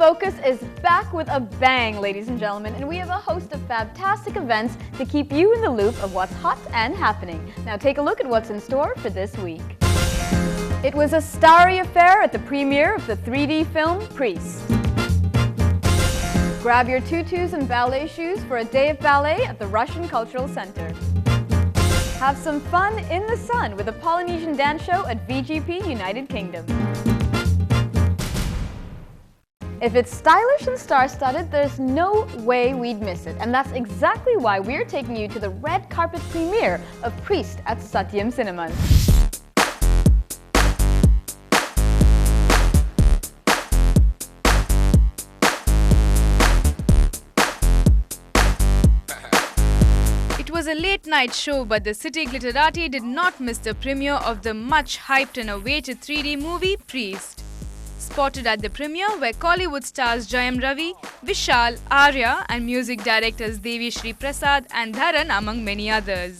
Focus is back with a bang, ladies and gentlemen, and we have a host of fantastic events to keep you in the loop of what's hot and happening. Now take a look at what's in store for this week. It was a starry affair at the premiere of the 3D film Priest. Grab your tutus and ballet shoes for a day of ballet at the Russian Cultural Center. Have some fun in the sun with a Polynesian dance show at VGP United Kingdom. If it's stylish and star-studded, there's no way we'd miss it. And that's exactly why we're taking you to the red carpet premiere of Priest at Satyam Cinemas. It was a late-night show, but the City Glitterati did not miss the premiere of the much-hyped and awaited 3D movie Priest. Spotted at the premiere were Kollywood stars Jayam Ravi, Vishal, Arya and music directors Devi Shri Prasad and Dharan among many others.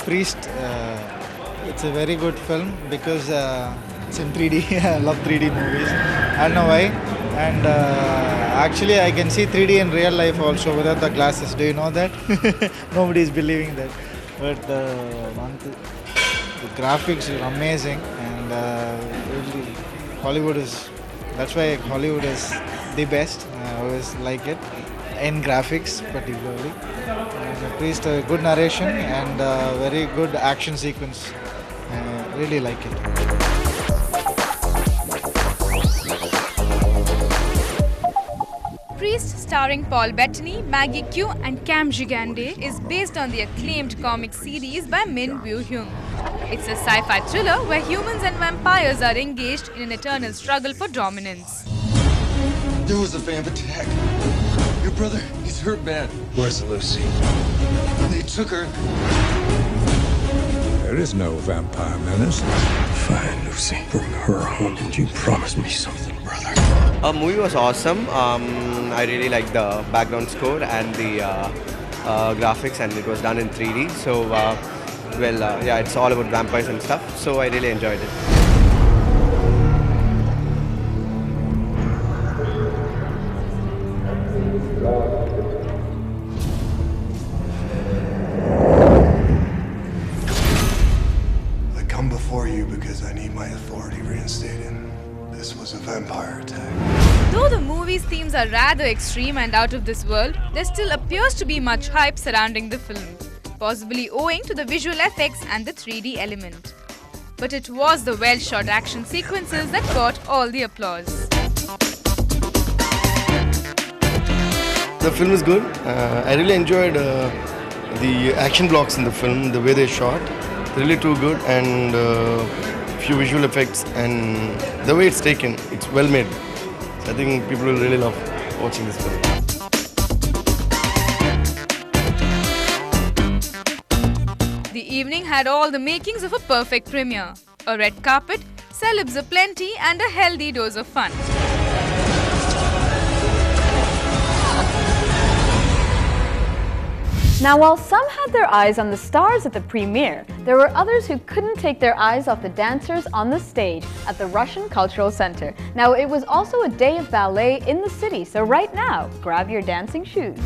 Priest, it's a very good film because it's in 3D. I love 3D movies. I don't know why. And actually I can see 3D in real life also without the glasses. Do you know that? Nobody is believing that. But the graphics are amazing, and really Hollywood is, that's why Hollywood is the best. I always like it, in graphics particularly. And Priest, a good narration and very good action sequence. Really like it. Priest, starring Paul Bettany, Maggie Q and Cam Gigande, is based on the acclaimed comic series by Min Woo Hyung. It's a sci-fi thriller where humans and vampires are engaged in an eternal struggle for dominance. There was a vamp attack. Your brother, he's hurt bad. Where's Lucy? They took her. There is no vampire menace. Find Lucy, bring her home, and you promise me something, brother. The movie was awesome. I really liked the background score and the graphics, and it was done in 3D. So, yeah, it's all about vampires and stuff. So I really enjoyed it. I come before you because I need my authority reinstated. This was a vampire attack. Though the movie's themes are rather extreme and out of this world, there still appears to be much hype surrounding the film, possibly owing to the visual effects and the 3D element. But it was the well-shot action sequences that got all the applause. The film is good. I really enjoyed the action blocks in the film, the way they shot. Really too good, and few visual effects, and the way it's taken, it's well made. I think people will really love watching this film. The evening had all the makings of a perfect premiere. A red carpet, celebs aplenty and a healthy dose of fun. Now, while some had their eyes on the stars at the premiere, there were others who couldn't take their eyes off the dancers on the stage at the Russian Cultural Center. Now, it was also a day of ballet in the city, so right now, grab your dancing shoes.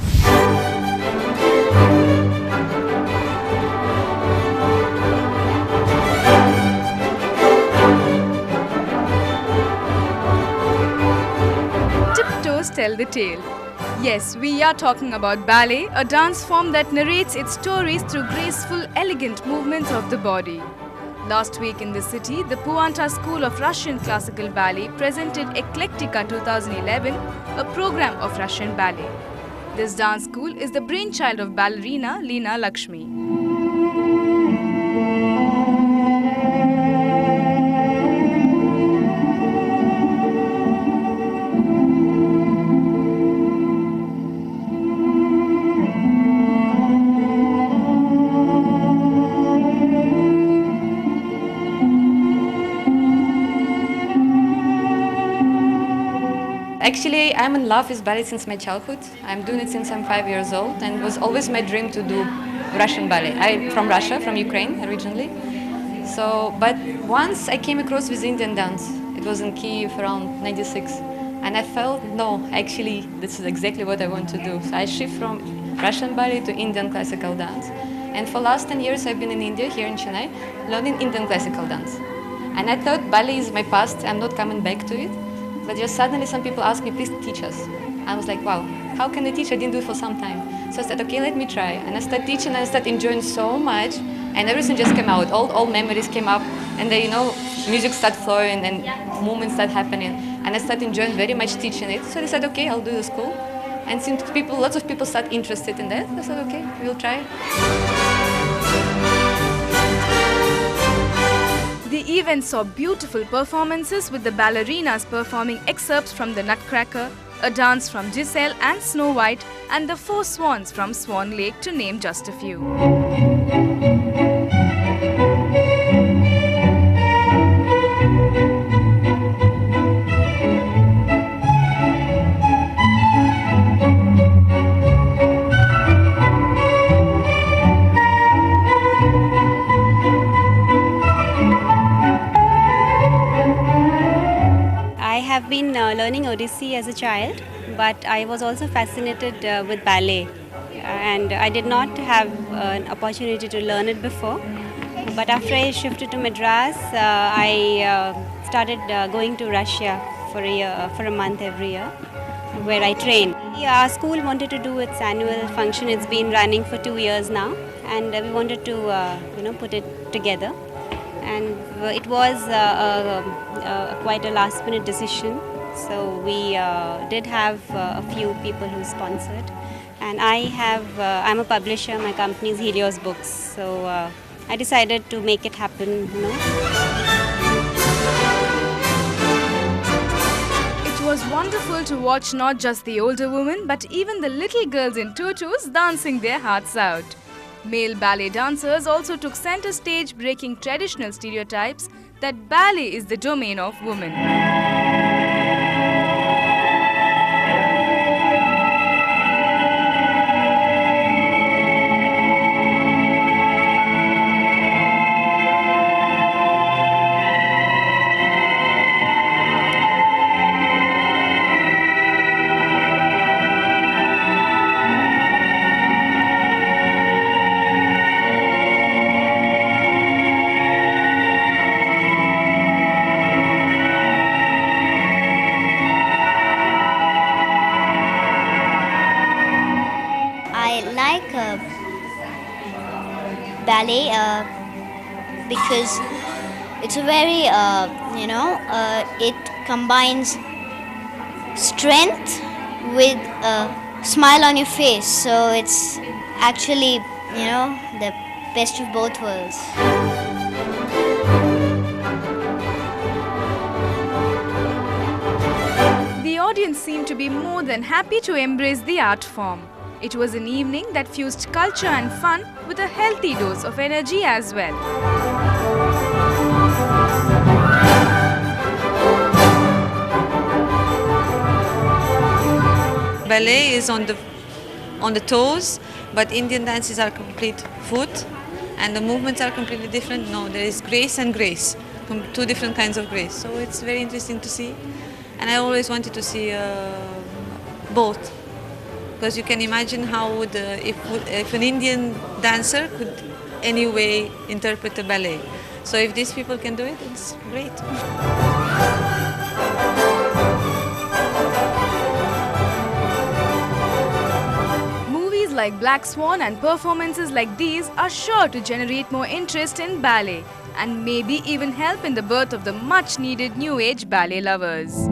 Tiptoes tell the tale. Yes, we are talking about ballet, a dance form that narrates its stories through graceful, elegant movements of the body. Last week in the city, the Puanta School of Russian Classical Ballet presented Eclectica 2011, a program of Russian ballet. This dance school is the brainchild of ballerina Lena Lakshmi. Actually, I'm in love with ballet since my childhood. I'm doing it since I'm 5 years old, and it was always my dream to do Russian ballet. I'm from Russia, from Ukraine originally. So, but once I came across with Indian dance. It was in Kiev around '96, and I felt no, actually this is exactly what I want to do. So I shift from Russian ballet to Indian classical dance, and for last 10 years I've been in India, here in Chennai, learning Indian classical dance. And I thought ballet is my past. I'm not coming back to it. But just suddenly some people asked me, please teach us. I was like, wow, how can I teach? I didn't do it for some time. So I said, okay, let me try. And I started teaching and I started enjoying so much. And everything just came out. All memories came up. And then, music started flowing and movements started happening. And I started enjoying very much teaching it. So I said, okay, I'll do the school. And since lots of people started interested in that, I said, okay, we'll try. The event saw beautiful performances with the ballerinas performing excerpts from The Nutcracker, a dance from Giselle and Snow White, and the Four Swans from Swan Lake, to name just a few. I have been learning Odissi as a child, but I was also fascinated with ballet, and I did not have an opportunity to learn it before. But after I shifted to Madras, I started going to Russia for a month every year, where I train. Our school wanted to do its annual function. It's been running for 2 years now, and we wanted to put it together. And it was quite a last-minute decision. So we did have a few people who sponsored, and I'm a publisher. My company is Helios Books. So I decided to make it happen. It was wonderful to watch not just the older women, but even the little girls in tutus dancing their hearts out. Male ballet dancers also took center stage, breaking traditional stereotypes that ballet is the domain of women. I like ballet because it's a very, it combines strength with a smile on your face. So it's actually, the best of both worlds. The audience seemed to be more than happy to embrace the art form. It was an evening that fused culture and fun with a healthy dose of energy as well. Ballet is on the toes, but Indian dances are complete foot, and the movements are completely different. No, there is grace and grace, two different kinds of grace. So it's very interesting to see, and I always wanted to see both. Because you can imagine how would, if an Indian dancer could anyway interpret a ballet. So if these people can do it, it's great. Movies like Black Swan and performances like these are sure to generate more interest in ballet and maybe even help in the birth of the much-needed new age ballet lovers.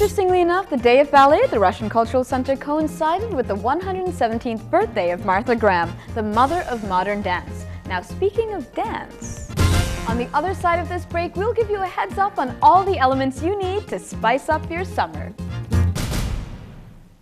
Interestingly enough, the day of ballet at the Russian Cultural Center coincided with the 117th birthday of Martha Graham, the mother of modern dance. Now, speaking of dance, on the other side of this break, we'll give you a heads up on all the elements you need to spice up your summer.